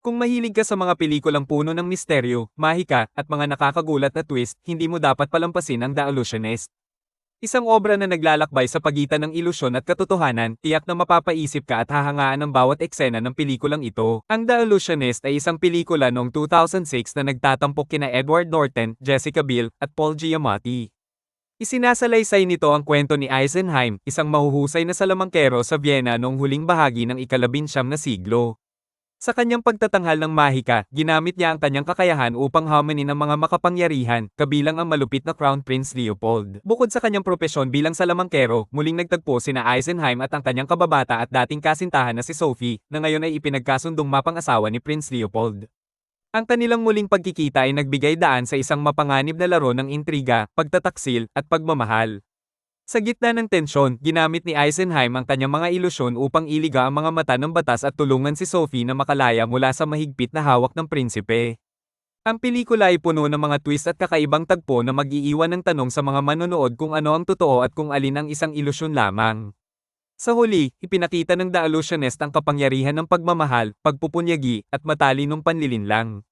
Kung mahilig ka sa mga pelikulang puno ng misteryo, mahika, at mga nakakagulat na twist, hindi mo dapat palampasin ang The Illusionist. Isang obra na naglalakbay sa pagitan ng ilusyon at katotohanan, tiyak na mapapaisip ka at hahangaan ng bawat eksena ng pelikulang ito. Ang The Illusionist ay isang pelikula noong 2006 na nagtatampok kina Edward Norton, Jessica Biel, at Paul Giamatti. Isinasalaysay nito ang kwento ni Eisenheim, isang mahuhusay na salamangkero sa Vienna noong huling bahagi ng ika-19 na siglo. Sa kanyang pagtatanghal ng mahika, ginamit niya ang kanyang kakayahan upang hamanin ang mga makapangyarihan, kabilang ang malupit na Crown Prince Leopold. Bukod sa kanyang propesyon bilang salamangkero, muling nagtagpo sina Eisenheim at ang kanyang kababata at dating kasintahan na si Sophie, na ngayon ay ipinagkasundong mapang-asawa ni Prince Leopold. Ang kanilang muling pagkikita ay nagbigay daan sa isang mapanganib na laro ng intriga, pagtataksil, at pagmamahal. Sa gitna ng tensyon, ginamit ni Eisenheim ang kanyang mga ilusyon upang iliga ang mga mata ng batas at tulungan si Sophie na makalaya mula sa mahigpit na hawak ng prinsipe. Ang pelikula ay puno ng mga twist at kakaibang tagpo na mag-iiwan ng tanong sa mga manonood kung ano ang totoo at kung alin ang isang ilusyon lamang. Sa huli, ipinakita ng The Illusionist ang kapangyarihan ng pagmamahal, pagpupunyagi, at matalinong panlilinlang.